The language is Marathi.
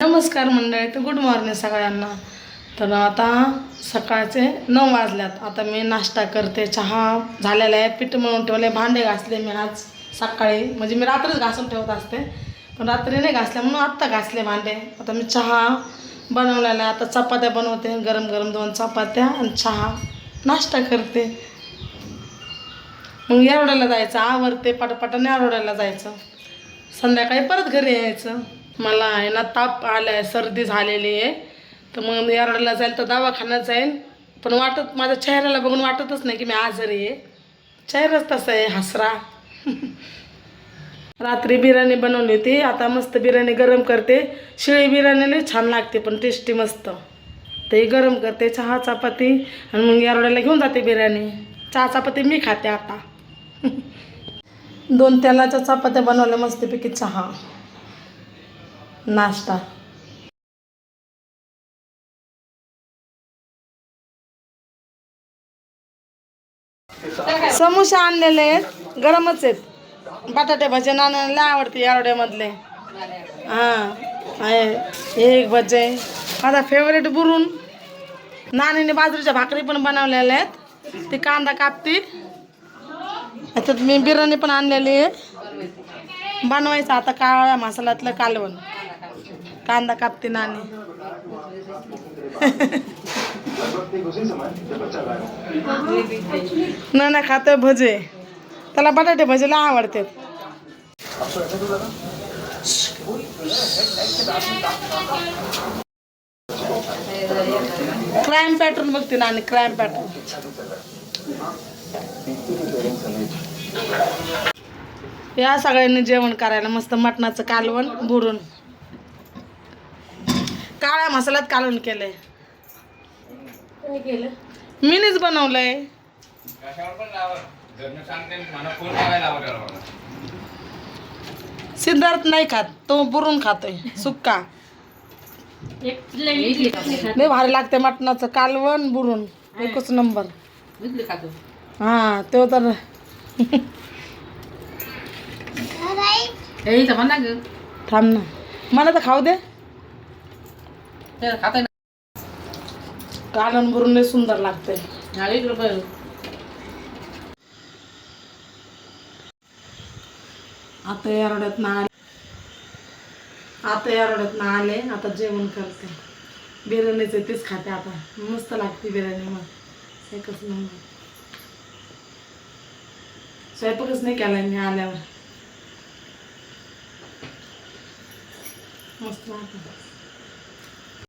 नमस्कार मंडळी, तर गुड मॉर्निंग सगळ्यांना. तर आता सकाळचे 9 वाजल्यात. आता मी नाश्ता करते. चहा झालेला आहे, पीठ मळून ठेवले, भांडे घासले मी आज सकाळी. म्हणजे मी रात्रीच घासून ठेवत असते, पण रात्री नाही घासले म्हणून आत्ता घासले भांडे. आता मी चहा बनवलेला आहे. आता चपात्या बनवते, गरम गरम 2 चपात्या आणि चहा नाश्ता करते. मग येरवड्याला जायचं, आवरते पटापटाने येरवड्याला जायचं, संध्याकाळी परत घरी यायचं. मला आहे ना ताप आला आहे, सर्दी झालेली आहे. तर मग येरवड्याला जाईल तर दवाखान्यात जाईल. पण माझ्या चेहऱ्याला बघून वाटतच नाही की मी आजारी आहे. चेहराच तसा आहे हसरा. रात्री बिर्याणी बनवली होती, आता मस्त बिर्याणी गरम करते. शिळी बिर्याणी लई छान लागते, पण टेस्टी मस्त. ते गरम करते, चहा चपाती, आणि मग येरवड्याला घेऊन जाते बिर्याणी. चहा चपाती मी खाते आता. 2 तेलाच्या चपात्या बनवल्या मस्तपैकी, चहा नाश्ता. समोसे आणलेले आहेत, गरमच आहेत. बटाटे भजे नानाला आवडते येरवड्यामधले. हां, एक भजे माझा फेवरेट. बुरून नानीने बाजरीच्या भाकरी पण बनवलेल्या आहेत. ती कांदा कापती. याच्यात मी बिर्याणी पण आणलेली आहे. बनवायचं आता काळ्या मसाल्यातलं कालवण. कांदा कापते नानी. नाना खातोय भजे, त्याला बटाटे भजे लय आवडतात. क्राईम पॅटर्न बघते नानी, क्राईम पॅटर्न. या सगळ्यांनी जेवण करायला. मस्त मटणाचं कालवण बुरून काळ्या मसाल्यात कालवण केलंय. मीनीच बनवलंय. सिद्धार्थ नाही खात, तो बुरून खातोय सुक्का. लय भारी लागते मटणाचं कालवण बुरून, एकच नंबर. हा तो तर थांब ना, मला तर खाऊ दे. कालवण बुरून लय सुंदर लागते. आता येरवड्यात आले, आता जेवण करते. बिर्याणीचं तेच खाते आता, मस्त लागते बिर्याणी. मग एकच नंबर. स्वयंपाकच नाही केलाय मी आल्यावर. मस्त लागतं.